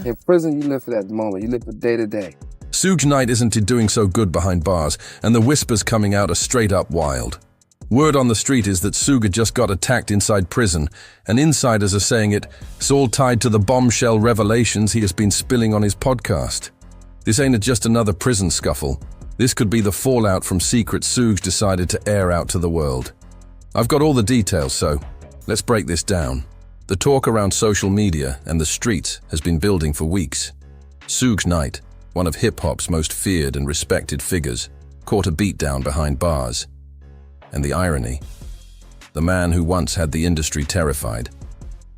In prison, you live for that moment. You live for day to day. Suge Knight isn't doing so good behind bars, and the whispers coming out are straight up wild. Word on the street is that Suge just got attacked inside prison, and insiders are saying it's all tied to the bombshell revelations he has been spilling on his podcast. This ain't just another prison scuffle. This could be the fallout from secrets Suge decided to air out to the world. I've got all the details, so let's break this down. The talk around social media and the streets has been building for weeks. Suge Knight, one of hip-hop's most feared and respected figures, caught a beatdown behind bars. And the irony, the man who once had the industry terrified,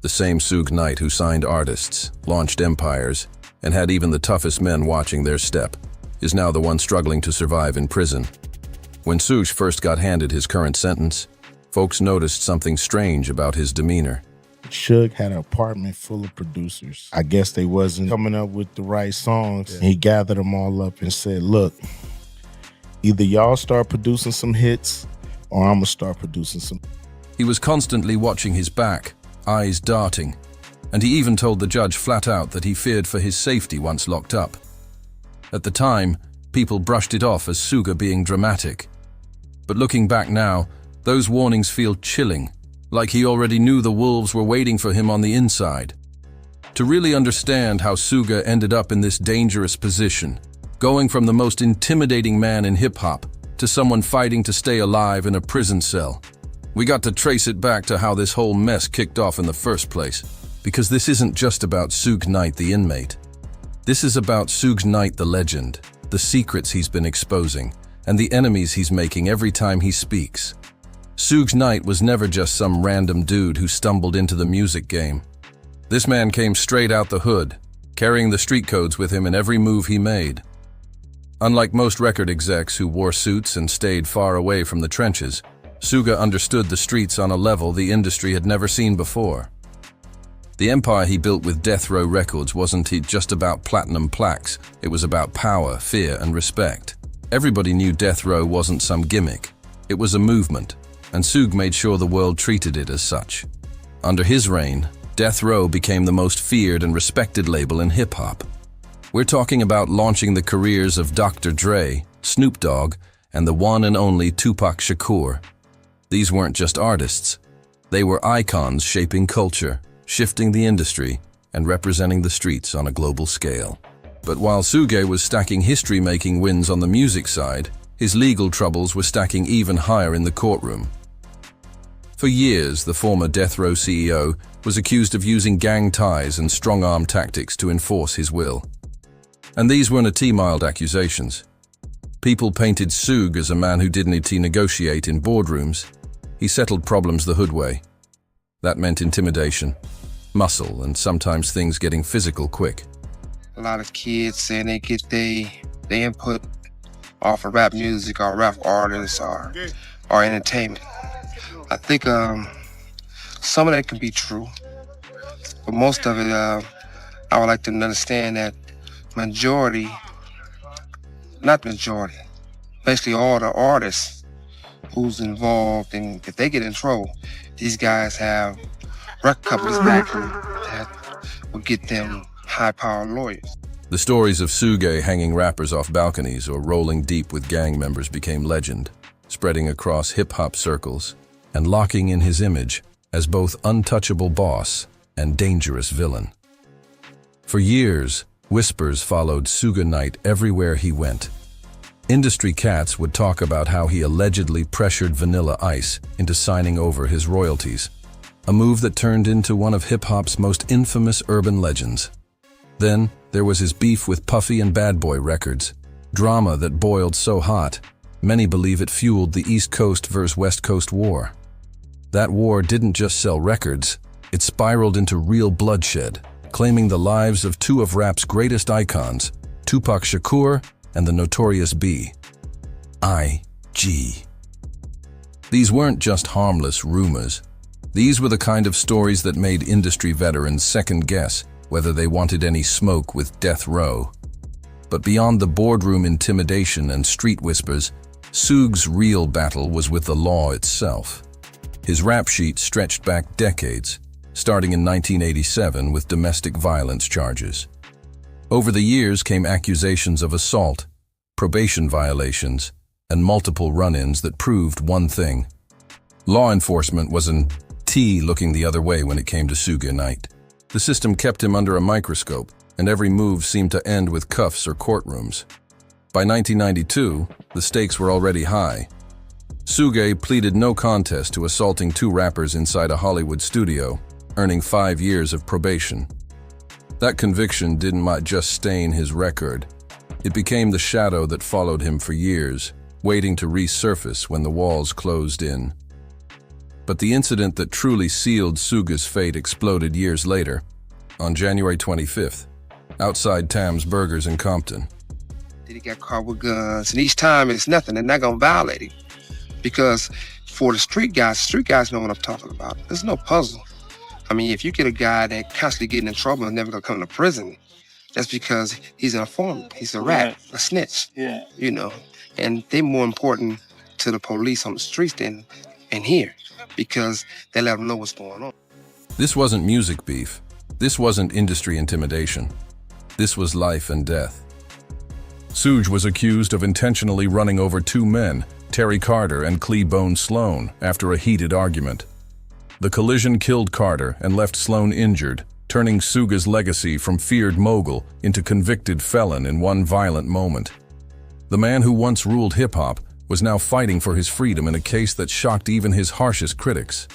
the same Suge Knight who signed artists, launched empires, and had even the toughest men watching their step, is now the one struggling to survive in prison. When Suge first got handed his current sentence, folks noticed something strange about his demeanor. Suge had an apartment full of producers. I guess they wasn't coming up with the right songs. Yeah. He gathered them all up and said, look, either y'all start producing some hits or I'm gonna start producing some. He was constantly watching his back, eyes darting, and he even told the judge flat out that he feared for his safety once locked up. At the time, people brushed it off as Suge being dramatic. But looking back now, those warnings feel chilling, like he already knew the wolves were waiting for him on the inside. To really understand how Suge ended up in this dangerous position, going from the most intimidating man in hip-hop to someone fighting to stay alive in a prison cell, we got to trace it back to how this whole mess kicked off in the first place. Because this isn't just about Suge Knight the inmate. This is about Suge Knight the legend, the secrets he's been exposing, and the enemies he's making every time he speaks. Suge Knight was never just some random dude who stumbled into the music game. This man came straight out the hood, carrying the street codes with him in every move he made. Unlike most record execs who wore suits and stayed far away from the trenches, Suge understood the streets on a level the industry had never seen before. The empire he built with Death Row Records wasn't just about platinum plaques, it was about power, fear, and respect. Everybody knew Death Row wasn't some gimmick, it was a movement, and Suge made sure the world treated it as such. Under his reign, Death Row became the most feared and respected label in hip-hop. We're talking about launching the careers of Dr. Dre, Snoop Dogg, and the one and only Tupac Shakur. These weren't just artists, they were icons shaping culture, shifting the industry, and representing the streets on a global scale. But while Suge was stacking history-making wins on the music side, his legal troubles were stacking even higher in the courtroom. For years, the former Death Row CEO was accused of using gang ties and strong-arm tactics to enforce his will. And these weren't mild accusations. People painted Suge as a man who didn't negotiate in boardrooms. He settled problems the hood way. That meant intimidation, muscle, and sometimes things getting physical quick. A lot of kids saying they get their input off of rap music or rap artists or entertainment. I think some of that can be true, but most of it, I would like them to understand that basically all the artists who's involved, and if they get in trouble, these guys have record companies backing that will get them high-powered lawyers. The stories of Suge hanging rappers off balconies or rolling deep with gang members became legend, spreading across hip-hop circles and locking in his image as both untouchable boss and dangerous villain. For years, whispers followed Suge Knight everywhere he went. Industry cats would talk about how he allegedly pressured Vanilla Ice into signing over his royalties, a move that turned into one of hip-hop's most infamous urban legends. Then, there was his beef with Puffy and Bad Boy Records, drama that boiled so hot, many believe it fueled the East Coast versus West Coast war. That war didn't just sell records, it spiraled into real bloodshed, claiming the lives of two of rap's greatest icons, Tupac Shakur and the Notorious B.I.G. These weren't just harmless rumors. These were the kind of stories that made industry veterans second-guess whether they wanted any smoke with Death Row. But beyond the boardroom intimidation and street whispers, Suge's real battle was with the law itself. His rap sheet stretched back decades, starting in 1987 with domestic violence charges. Over the years came accusations of assault, probation violations, and multiple run-ins that proved one thing. Law enforcement was an looking the other way when it came to Suge Knight. The system kept him under a microscope, and every move seemed to end with cuffs or courtrooms. By 1992, the stakes were already high. Suge pleaded no contest to assaulting 2 rappers inside a Hollywood studio, earning 5 years of probation. That conviction didn't just stain his record. It became the shadow that followed him for years, waiting to resurface when the walls closed in. But the incident that truly sealed Suge's fate exploded years later, on January 25th, outside Tam's Burgers in Compton. He got caught with guns, and each time it's nothing. They're not gonna violate him, because for the street guys know what I'm talking about. There's no puzzle. I mean, if you get a guy that constantly getting in trouble and never gonna come to prison, that's because he's an informant, he's a rat, a snitch, you know. And they're more important to the police on the streets than in here, because they let them know what's going on. This wasn't music beef. This wasn't industry intimidation. This was life and death. Suge was accused of intentionally running over 2 men, Terry Carter and Cleabone Sloan, after a heated argument. The collision killed Carter and left Sloan injured, turning Suge's legacy from feared mogul into convicted felon in one violent moment. The man who once ruled hip-hop was now fighting for his freedom in a case that shocked even his harshest critics.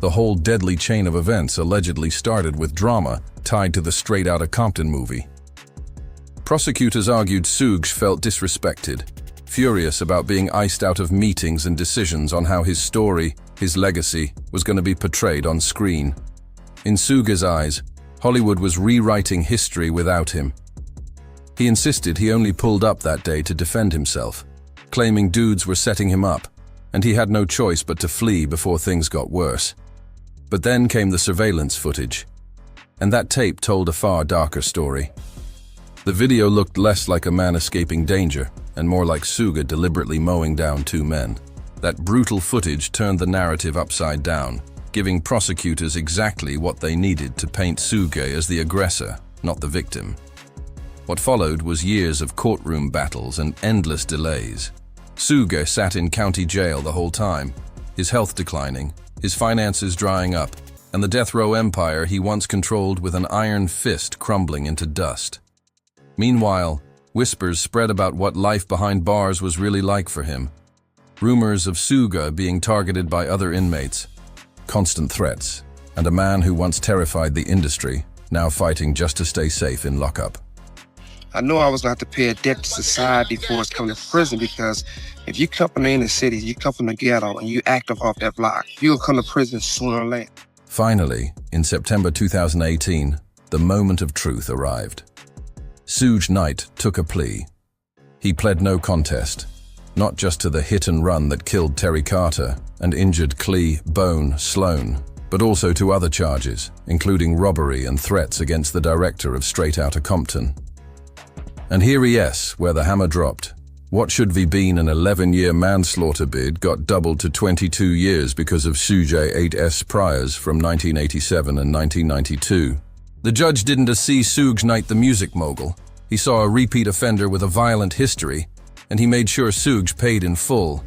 The whole deadly chain of events allegedly started with drama tied to the Straight Outta Compton movie. Prosecutors argued Suge felt disrespected, furious about being iced out of meetings and decisions on how his story, his legacy, was going to be portrayed on screen. In Suge's eyes, Hollywood was rewriting history without him. He insisted he only pulled up that day to defend himself, claiming dudes were setting him up, and he had no choice but to flee before things got worse. But then came the surveillance footage, and that tape told a far darker story. The video looked less like a man escaping danger, and more like Suge deliberately mowing down 2 men. That brutal footage turned the narrative upside down, giving prosecutors exactly what they needed to paint Suge as the aggressor, not the victim. What followed was years of courtroom battles and endless delays. Suge sat in county jail the whole time, his health declining, his finances drying up, and the death row empire he once controlled with an iron fist crumbling into dust. Meanwhile, whispers spread about what life behind bars was really like for him. Rumors of Suge being targeted by other inmates, constant threats, and a man who once terrified the industry, now fighting just to stay safe in lockup. I know I was going to have to pay a debt to society before it's coming to prison, because if you come from the inner city, you come from the ghetto, and you active off that block, you'll come to prison sooner or later. Finally, in September 2018, the moment of truth arrived. Suge Knight took a plea. He pled no contest, not just to the hit and run that killed Terry Carter and injured Cleabone Sloan, but also to other charges, including robbery and threats against the director of Straight Outta Compton. And here he is, where the hammer dropped. What should have been an 11-year manslaughter bid got doubled to 22 years because of Suge 8's priors from 1987 and 1992. The judge didn't see Suge Knight the music mogul. He saw a repeat offender with a violent history, and he made sure Suge paid in full.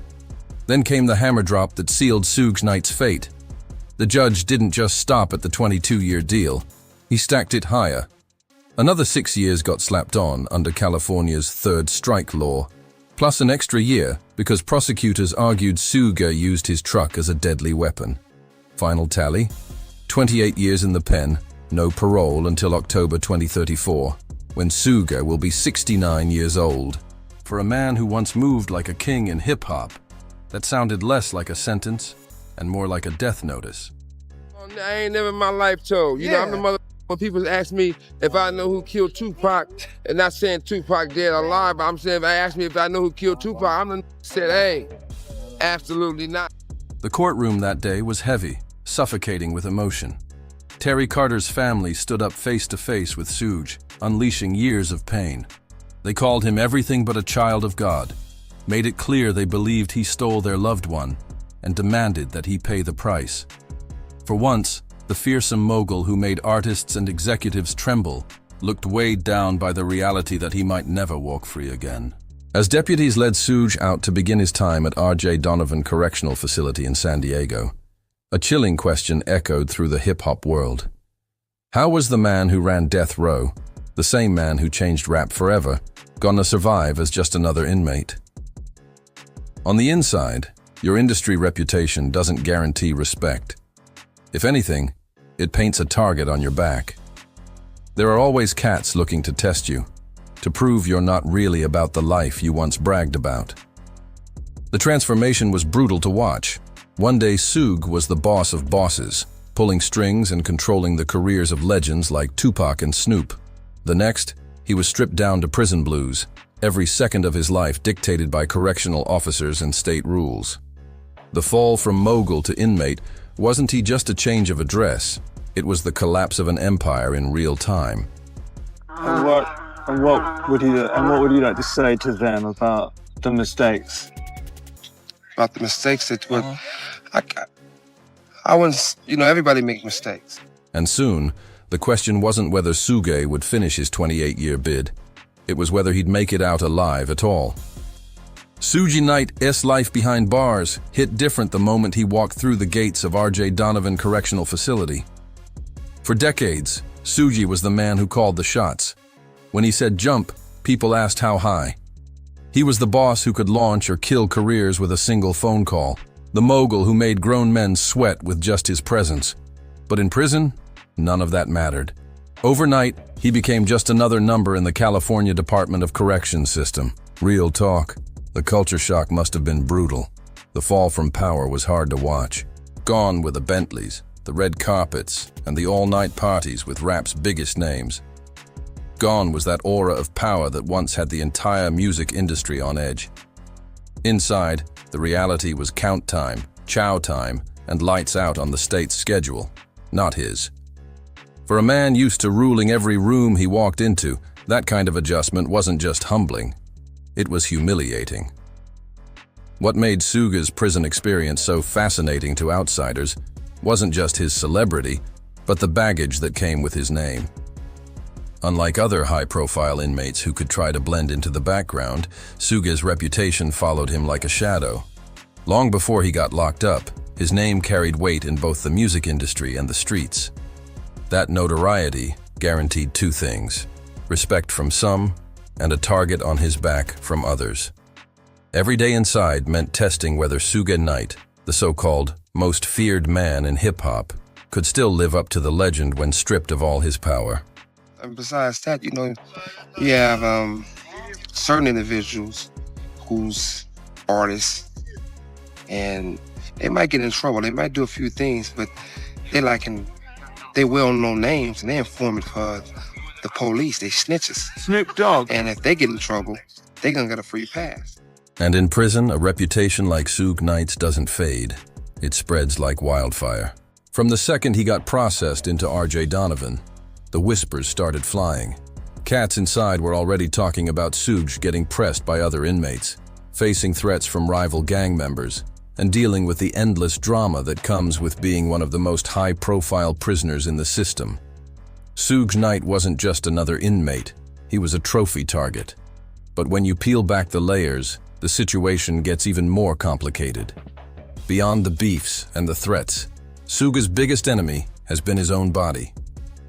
Then came the hammer drop that sealed Suge Knight's fate. The judge didn't just stop at the 22-year deal. He stacked it higher. Another 6 years got slapped on under California's third strike law, plus an extra year because prosecutors argued Suge used his truck as a deadly weapon. Final tally: 28 years in the pen, no parole until October 2034, when Suge will be 69 years old. For a man who once moved like a king in hip-hop, that sounded less like a sentence and more like a death notice. I ain't never in my life told. You know, I'm the mother. When people ask me if I know who killed Tupac, and not saying Tupac dead or alive, but I'm saying if they ask me if I know who killed Tupac, I'm the said, hey, absolutely not. The courtroom that day was heavy, suffocating with emotion. Terry Carter's family stood up face to face with Suge, unleashing years of pain. They called him everything but a child of God, made it clear they believed he stole their loved one, and demanded that he pay the price. For once, the fearsome mogul who made artists and executives tremble looked weighed down by the reality that he might never walk free again. As deputies led Suge out to begin his time at R.J. Donovan Correctional Facility in San Diego, a chilling question echoed through the hip-hop world. How was the man who ran death row, the same man who changed rap forever, gonna survive as just another inmate? On the inside, your industry reputation doesn't guarantee respect. If anything, it paints a target on your back. There are always cats looking to test you, to prove you're not really about the life you once bragged about. The transformation was brutal to watch. One day, Suge was the boss of bosses, pulling strings and controlling the careers of legends like Tupac and Snoop. The next, he was stripped down to prison blues, every second of his life dictated by correctional officers and state rules. The fall from mogul to inmate wasn't just a change of address, it was the collapse of an empire in real time. And what would you like to say to them about the mistakes? About the mistakes that were, I was, everybody makes mistakes. And soon, the question wasn't whether Suge would finish his 28-year bid. It was whether he'd make it out alive at all. Suge Knight's life behind bars hit different the moment he walked through the gates of R.J. Donovan Correctional Facility. For decades, Suge was the man who called the shots. When he said jump, people asked how high. He was the boss who could launch or kill careers with a single phone call, the mogul who made grown men sweat with just his presence. But in prison, none of that mattered. Overnight, he became just another number in the California Department of Corrections system. Real talk, the culture shock must have been brutal. The fall from power was hard to watch. Gone were the Bentleys, the red carpets, and the all-night parties with rap's biggest names. Gone was that aura of power that once had the entire music industry on edge. Inside, the reality was count time, chow time, and lights out on the state's schedule, not his. For a man used to ruling every room he walked into, that kind of adjustment wasn't just humbling, it was humiliating. What made Suge's prison experience so fascinating to outsiders wasn't just his celebrity, but the baggage that came with his name. Unlike other high-profile inmates who could try to blend into the background, Suge's reputation followed him like a shadow. Long before he got locked up, his name carried weight in both the music industry and the streets. That notoriety guaranteed two things: respect from some, and a target on his back from others. Every day inside meant testing whether Suge Knight, the so-called most feared man in hip-hop, could still live up to the legend when stripped of all his power. And besides that, you have certain individuals who's artists, and they might get in trouble. They might do a few things, but they well-known names, and they're informant for the police. They snitches. Snoop Dogg. And if they get in trouble, they're gonna get a free pass. And in prison, a reputation like Suge Knight's doesn't fade. It spreads like wildfire. From the second he got processed into R.J. Donovan, the whispers started flying. Cats inside were already talking about Suge getting pressed by other inmates, facing threats from rival gang members, and dealing with the endless drama that comes with being one of the most high-profile prisoners in the system. Suge Knight wasn't just another inmate, he was a trophy target. But when you peel back the layers, the situation gets even more complicated. Beyond the beefs and the threats, Suge's biggest enemy has been his own body.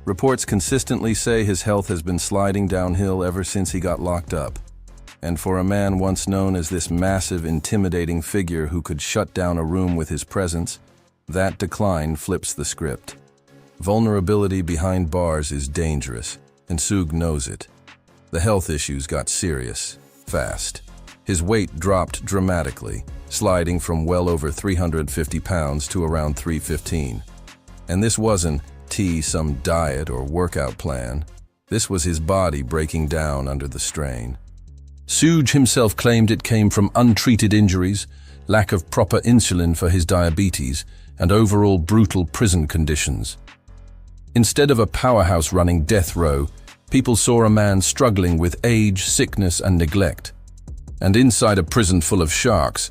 Reports consistently say his health has been sliding downhill ever since he got locked up. And for a man once known as this massive, intimidating figure who could shut down a room with his presence, that decline flips the script. Vulnerability behind bars is dangerous, and Suge knows it. The health issues got serious, fast. His weight dropped dramatically, sliding from well over 350 pounds to around 315. And this wasn't some diet or workout plan. This was his body breaking down under the strain. Suge himself claimed it came from untreated injuries, lack of proper insulin for his diabetes, and overall brutal prison conditions. Instead of a powerhouse running death row, people saw a man struggling with age, sickness, and neglect. And inside a prison full of sharks,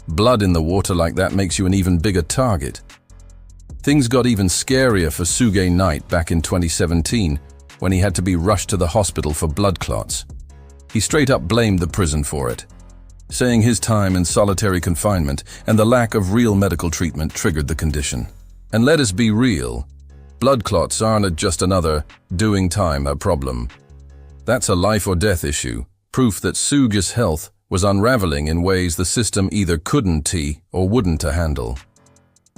blood in the water like that makes you an even bigger target. Things got even scarier for Suge Knight back in 2017, when he had to be rushed to the hospital for blood clots. He straight up blamed the prison for it, saying his time in solitary confinement and the lack of real medical treatment triggered the condition. And let us be real, blood clots aren't just another doing time a problem. That's a life or death issue, proof that Suge's health was unraveling in ways the system either couldn't or wouldn't handle.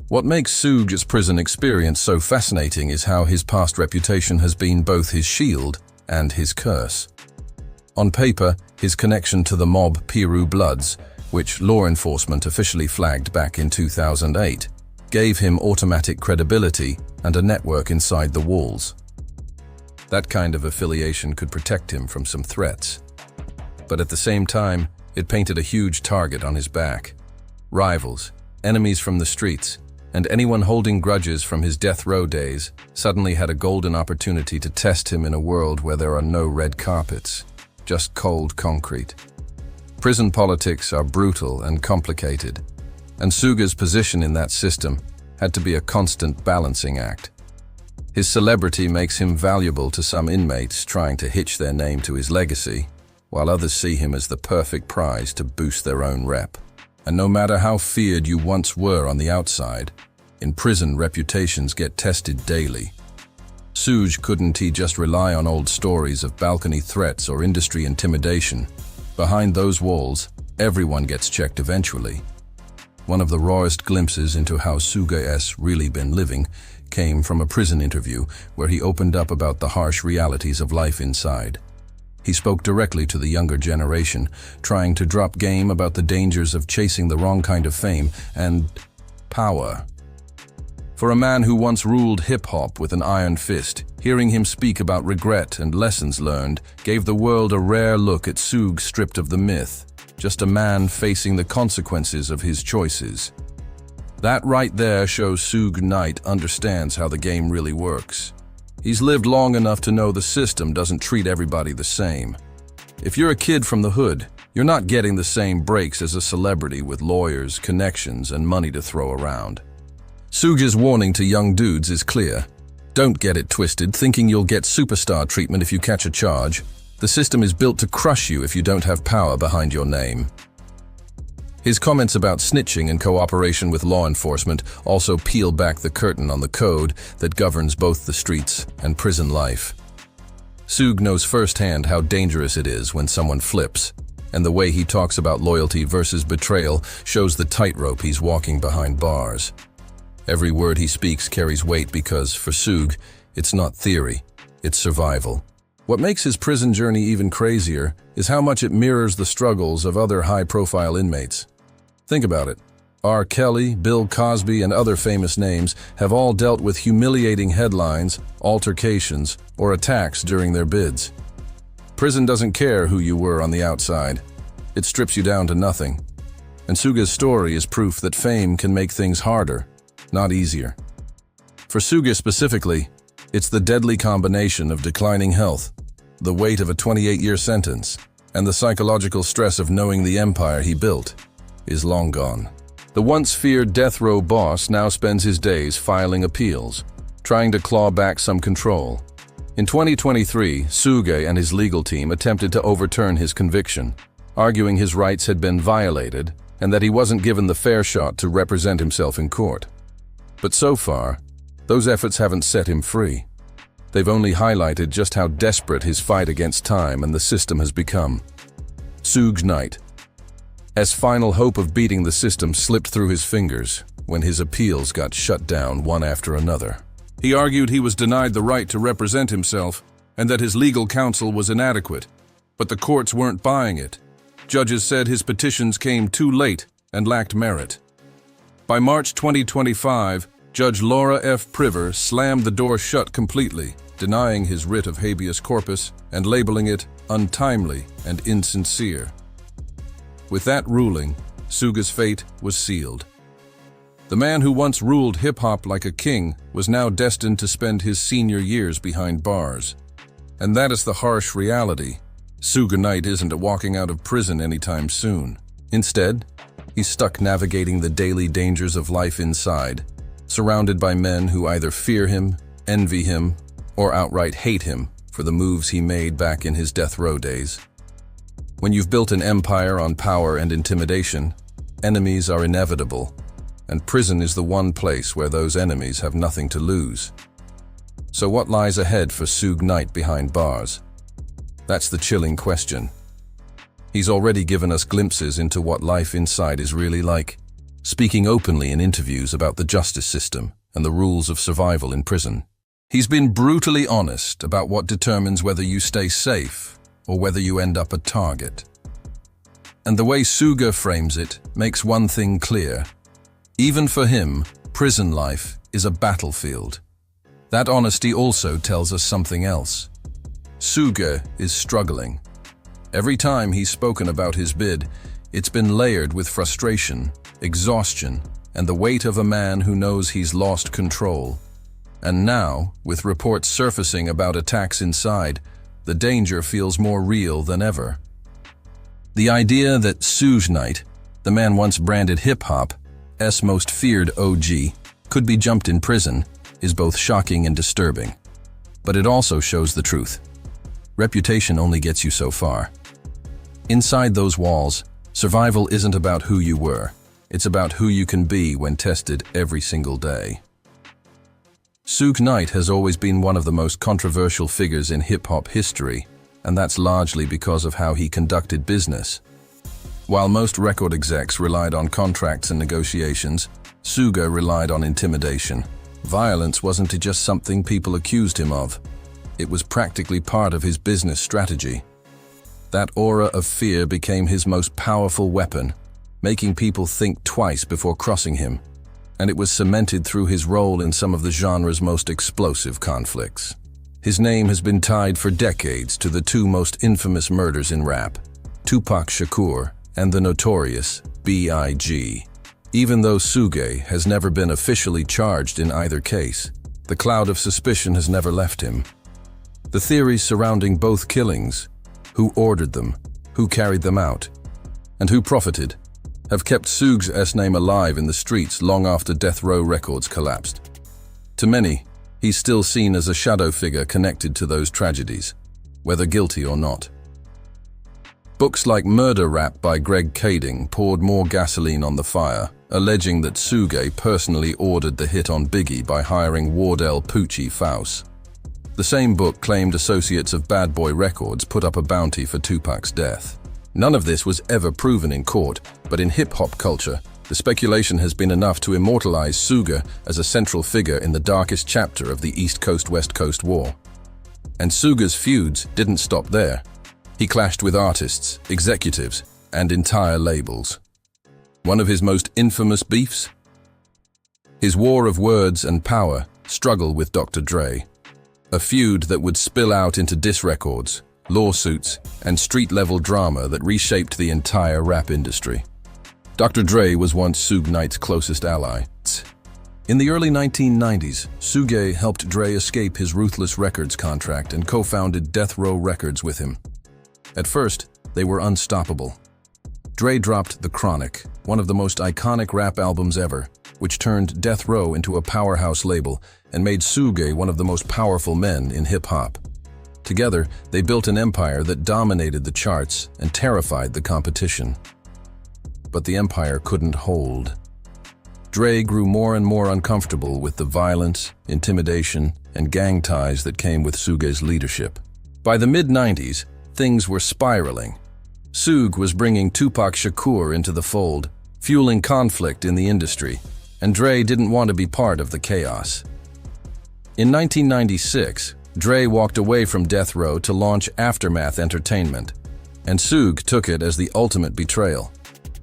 What makes Suge's prison experience so fascinating is how his past reputation has been both his shield and his curse. On paper, his connection to the mob Piru Bloods, which law enforcement officially flagged back in 2008, gave him automatic credibility and a network inside the walls. That kind of affiliation could protect him from some threats. But at the same time, it painted a huge target on his back. Rivals, enemies from the streets, and anyone holding grudges from his death row days suddenly had a golden opportunity to test him in a world where there are no red carpets, just cold concrete. Prison politics are brutal and complicated, and Suge's position in that system had to be a constant balancing act. His celebrity makes him valuable to some inmates trying to hitch their name to his legacy, while others see him as the perfect prize to boost their own rep. And no matter how feared you once were on the outside, in prison reputations get tested daily. Suge couldn't just rely on old stories of balcony threats or industry intimidation. Behind those walls, everyone gets checked eventually. One of the rawest glimpses into how Suge's really been living came from a prison interview where he opened up about the harsh realities of life inside. He spoke directly to the younger generation, trying to drop game about the dangers of chasing the wrong kind of fame and power. For a man who once ruled hip-hop with an iron fist, hearing him speak about regret and lessons learned gave the world a rare look at Suge stripped of the myth, just a man facing the consequences of his choices. That right there shows Suge Knight understands how the game really works. He's lived long enough to know the system doesn't treat everybody the same. If you're a kid from the hood, you're not getting the same breaks as a celebrity with lawyers, connections, and money to throw around. Suge's warning to young dudes is clear. Don't get it twisted, thinking you'll get superstar treatment if you catch a charge. The system is built to crush you if you don't have power behind your name. His comments about snitching and cooperation with law enforcement also peel back the curtain on the code that governs both the streets and prison life. Suge knows firsthand how dangerous it is when someone flips, and the way he talks about loyalty versus betrayal shows the tightrope he's walking behind bars. Every word he speaks carries weight because, for Suge, it's not theory, it's survival. What makes his prison journey even crazier is how much it mirrors the struggles of other high-profile inmates. Think about it. R. Kelly, Bill Cosby, and other famous names have all dealt with humiliating headlines, altercations, or attacks during their bids. Prison doesn't care who you were on the outside. It strips you down to nothing. And Suge's story is proof that fame can make things harder, not easier. For Suge specifically, it's the deadly combination of declining health, the weight of a 28-year sentence, and the psychological stress of knowing the empire he built is long gone. The once feared death row boss now spends his days filing appeals, trying to claw back some control. In 2023, Suge and his legal team attempted to overturn his conviction, arguing his rights had been violated and that he wasn't given the fair shot to represent himself in court. But so far, those efforts haven't set him free. They've only highlighted just how desperate his fight against time and the system has become. Suge Knight. As final hope of beating the system slipped through his fingers when his appeals got shut down one after another. He argued he was denied the right to represent himself and that his legal counsel was inadequate, but the courts weren't buying it. Judges said his petitions came too late and lacked merit. By March 2025, Judge Laura F. Priver slammed the door shut completely, denying his writ of habeas corpus and labeling it untimely and insincere. With that ruling, Suge's fate was sealed. The man who once ruled hip-hop like a king was now destined to spend his senior years behind bars. And that is the harsh reality. Suge Knight isn't walking out of prison anytime soon. Instead, he's stuck navigating the daily dangers of life inside, surrounded by men who either fear him, envy him, or outright hate him for the moves he made back in his death row days. When you've built an empire on power and intimidation, enemies are inevitable, and prison is the one place where those enemies have nothing to lose. So what lies ahead for Suge Knight behind bars? That's the chilling question. He's already given us glimpses into what life inside is really like, speaking openly in interviews about the justice system and the rules of survival in prison. He's been brutally honest about what determines whether you stay safe or whether you end up a target. And the way Suge frames it makes one thing clear. Even for him, prison life is a battlefield. That honesty also tells us something else. Suge is struggling. Every time he's spoken about his bid, it's been layered with frustration, exhaustion, and the weight of a man who knows he's lost control. And now, with reports surfacing about attacks inside, the danger feels more real than ever. The idea that Suge Knight, the man once branded hip-hop's most feared OG, could be jumped in prison is both shocking and disturbing. But it also shows the truth. Reputation only gets you so far. Inside those walls, survival isn't about who you were. It's about who you can be when tested every single day. Suge Knight has always been one of the most controversial figures in hip-hop history, and that's largely because of how he conducted business. While most record execs relied on contracts and negotiations, Suge relied on intimidation. Violence wasn't just something people accused him of. It was practically part of his business strategy. That aura of fear became his most powerful weapon, making people think twice before crossing him, and it was cemented through his role in some of the genre's most explosive conflicts. His name has been tied for decades to the two most infamous murders in rap, Tupac Shakur and the notorious B.I.G. Even though Suge has never been officially charged in either case, the cloud of suspicion has never left him. The theories surrounding both killings, who ordered them, who carried them out, and who profited, have kept Suge's name alive in the streets long after Death Row Records collapsed. To many, he's still seen as a shadow figure connected to those tragedies, whether guilty or not. Books like Murder Rap by Greg Kading poured more gasoline on the fire, alleging that Suge personally ordered the hit on Biggie by hiring Wardell Poochie Faust. The same book claimed associates of Bad Boy Records put up a bounty for Tupac's death. None of this was ever proven in court, but in hip-hop culture, the speculation has been enough to immortalize Suge as a central figure in the darkest chapter of the East Coast-West Coast War. And Suge's feuds didn't stop there. He clashed with artists, executives, and entire labels. One of his most infamous beefs? His war of words and power struggle with Dr. Dre. A feud that would spill out into diss records, lawsuits, and street-level drama that reshaped the entire rap industry. Dr. Dre was once Suge Knight's closest ally. In the early 1990s, Suge helped Dre escape his Ruthless Records contract and co-founded Death Row Records with him. At first, they were unstoppable. Dre dropped The Chronic, one of the most iconic rap albums ever, which turned Death Row into a powerhouse label and made Suge one of the most powerful men in hip-hop. Together, they built an empire that dominated the charts and terrified the competition. But the empire couldn't hold. Dre grew more and more uncomfortable with the violence, intimidation, and gang ties that came with Suge's leadership. By the mid-90s, things were spiraling. Suge was bringing Tupac Shakur into the fold, fueling conflict in the industry, and Dre didn't want to be part of the chaos. In 1996, Dre walked away from Death Row to launch Aftermath Entertainment, and Suge took it as the ultimate betrayal.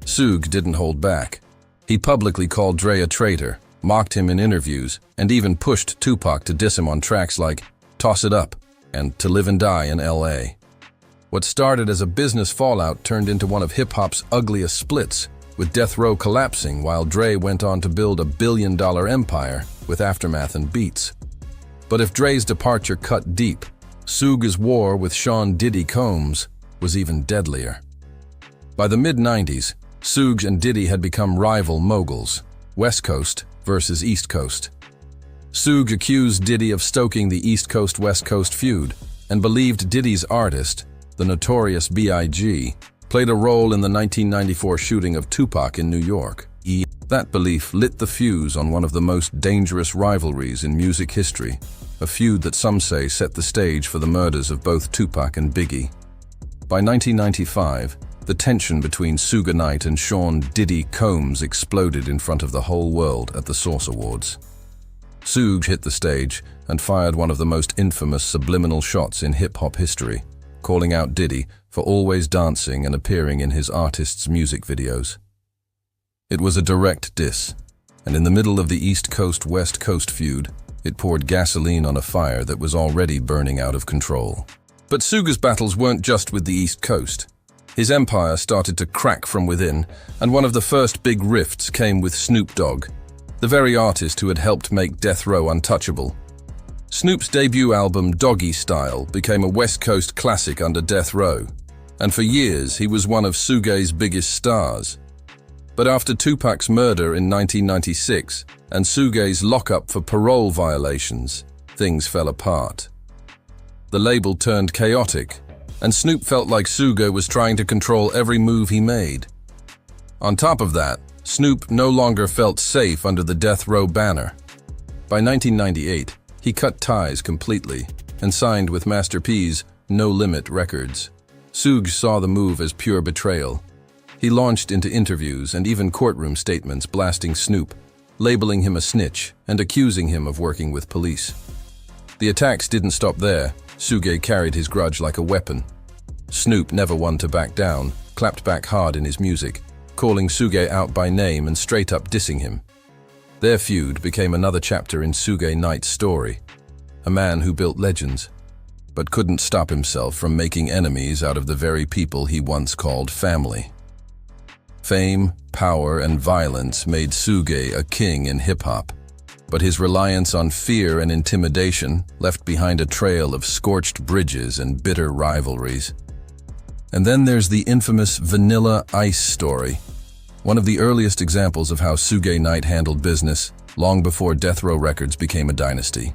Suge didn't hold back. He publicly called Dre a traitor, mocked him in interviews, and even pushed Tupac to diss him on tracks like Toss It Up and To Live and Die in L.A. What started as a business fallout turned into one of hip-hop's ugliest splits, with Death Row collapsing while Dre went on to build a billion-dollar empire with Aftermath and Beats. But if Dre's departure cut deep, Suge's war with Sean Diddy Combs was even deadlier. By the mid-90s, Suge and Diddy had become rival moguls, West Coast versus East Coast. Suge accused Diddy of stoking the East Coast-West Coast feud, and believed Diddy's artist, the notorious B.I.G., played a role in the 1994 shooting of Tupac in New York. That belief lit the fuse on one of the most dangerous rivalries in music history, a feud that some say set the stage for the murders of both Tupac and Biggie. By 1995, the tension between Suge Knight and Sean Diddy Combs exploded in front of the whole world at the Source Awards. Suge hit the stage and fired one of the most infamous subliminal shots in hip-hop history, calling out Diddy for always dancing and appearing in his artist's music videos. It was a direct diss, and in the middle of the East Coast-West Coast feud, it poured gasoline on a fire that was already burning out of control. But Suge's battles weren't just with the East Coast. His empire started to crack from within, and one of the first big rifts came with Snoop Dogg, the very artist who had helped make Death Row untouchable. Snoop's debut album, Doggy Style, became a West Coast classic under Death Row, and for years he was one of Suge's biggest stars. But after Tupac's murder in 1996 and Suge's lockup for parole violations, things fell apart. The label turned chaotic, and Snoop felt like Suge was trying to control every move he made. On top of that, Snoop no longer felt safe under the Death Row banner. By 1998, he cut ties completely and signed with Master P's No Limit Records. Suge saw the move as pure betrayal. He launched into interviews and even courtroom statements blasting Snoop, labeling him a snitch and accusing him of working with police. The attacks didn't stop there. Suge carried his grudge like a weapon. Snoop, never one to back down, clapped back hard in his music, calling Suge out by name and straight up dissing him. Their feud became another chapter in Suge Knight's story, a man who built legends, but couldn't stop himself from making enemies out of the very people he once called family. Fame, power, and violence made Suge a king in hip-hop, but his reliance on fear and intimidation left behind a trail of scorched bridges and bitter rivalries. And then there's the infamous Vanilla Ice story, one of the earliest examples of how Suge Knight handled business long before Death Row Records became a dynasty.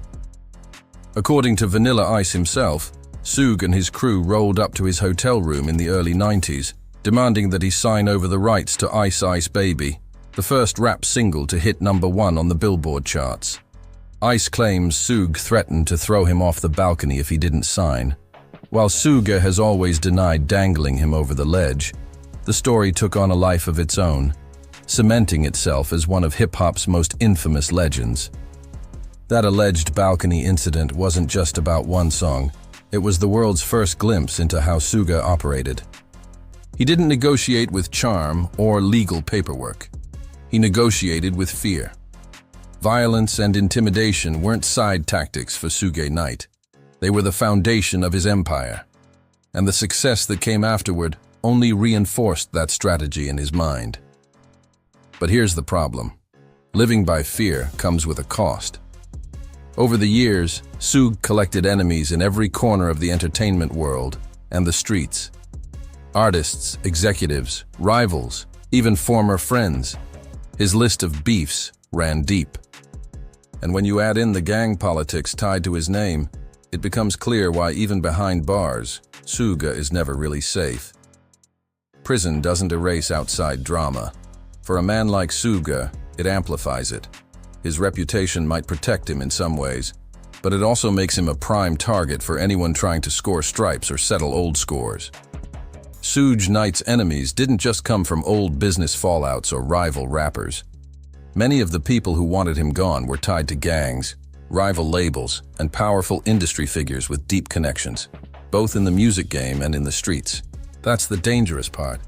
According to Vanilla Ice himself, Suge and his crew rolled up to his hotel room in the early 90s, demanding that he sign over the rights to Ice Ice Baby, the first rap single to hit #1 on the Billboard charts. Ice claims Suge threatened to throw him off the balcony if he didn't sign. While Suge has always denied dangling him over the ledge, the story took on a life of its own, cementing itself as one of hip-hop's most infamous legends. That alleged balcony incident wasn't just about one song, it was the world's first glimpse into how Suge operated. He didn't negotiate with charm or legal paperwork. He negotiated with fear. Violence and intimidation weren't side tactics for Suge Knight. They were the foundation of his empire. And the success that came afterward only reinforced that strategy in his mind. But here's the problem. Living by fear comes with a cost. Over the years, Suge collected enemies in every corner of the entertainment world and the streets. Artists, executives, rivals, even former friends. His list of beefs ran deep. And when you add in the gang politics tied to his name, it becomes clear why even behind bars, Suge is never really safe. Prison doesn't erase outside drama. For a man like Suge, it amplifies it. His reputation might protect him in some ways, but it also makes him a prime target for anyone trying to score stripes or settle old scores. Suge Knight's enemies didn't just come from old business fallouts or rival rappers. Many of the people who wanted him gone were tied to gangs, rival labels, and powerful industry figures with deep connections, both in the music game and in the streets. That's the dangerous part.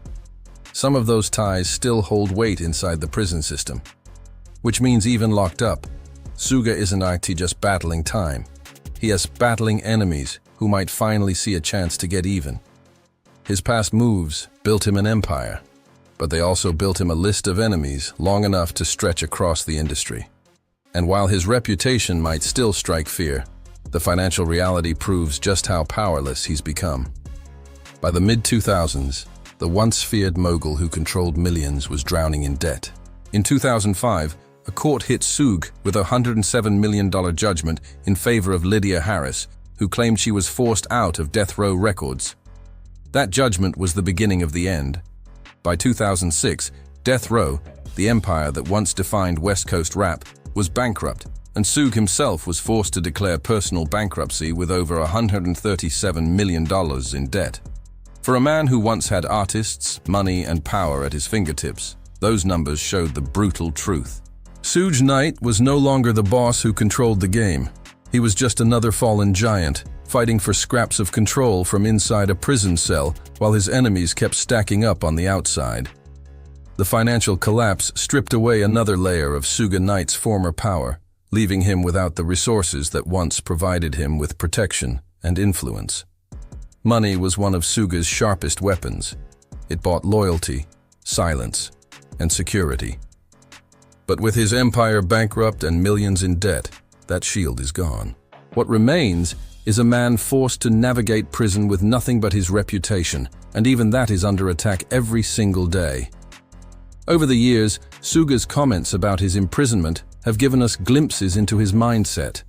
Some of those ties still hold weight inside the prison system, which means even locked up, Suge isn't actually just battling time. He has battling enemies who might finally see a chance to get even. His past moves built him an empire, but they also built him a list of enemies long enough to stretch across the industry. And while his reputation might still strike fear, the financial reality proves just how powerless he's become. By the mid-2000s, the once feared mogul who controlled millions was drowning in debt. In 2005, a court hit Suge with a $107 million judgment in favor of Lydia Harris, who claimed she was forced out of Death Row Records. That judgment was the beginning of the end. By 2006, Death Row, the empire that once defined West Coast rap, was bankrupt, and Suge himself was forced to declare personal bankruptcy with over $137 million in debt. For a man who once had artists, money, and power at his fingertips, those numbers showed the brutal truth. Suge Knight was no longer the boss who controlled the game. He was just another fallen giant, fighting for scraps of control from inside a prison cell while his enemies kept stacking up on the outside. The financial collapse stripped away another layer of Suge Knight's former power, leaving him without the resources that once provided him with protection and influence. Money was one of Suge's sharpest weapons. It bought loyalty, silence, and security. But with his empire bankrupt and millions in debt, that shield is gone. What remains is a man forced to navigate prison with nothing but his reputation, and even that is under attack every single day. Over the years, Suge's comments about his imprisonment have given us glimpses into his mindset.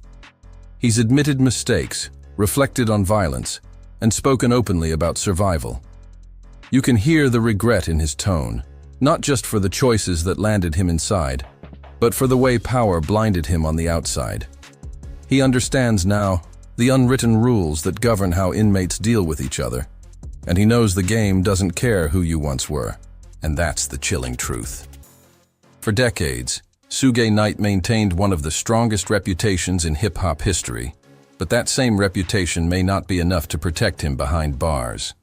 He's admitted mistakes, reflected on violence, and spoken openly about survival. You can hear the regret in his tone, not just for the choices that landed him inside, but for the way power blinded him on the outside. He understands now the unwritten rules that govern how inmates deal with each other, and he knows the game doesn't care who you once were, and that's the chilling truth. For decades, Suge Knight maintained one of the strongest reputations in hip-hop history, but that same reputation may not be enough to protect him behind bars.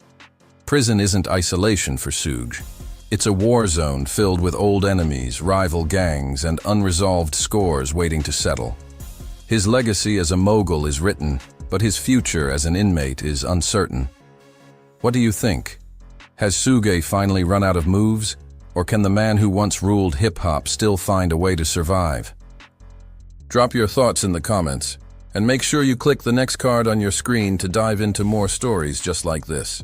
Prison isn't isolation for Suge. It's a war zone filled with old enemies, rival gangs, and unresolved scores waiting to settle. His legacy as a mogul is written, but his future as an inmate is uncertain. What do you think? Has Suge finally run out of moves, or can the man who once ruled hip-hop still find a way to survive? Drop your thoughts in the comments, and make sure you click the next card on your screen to dive into more stories just like this.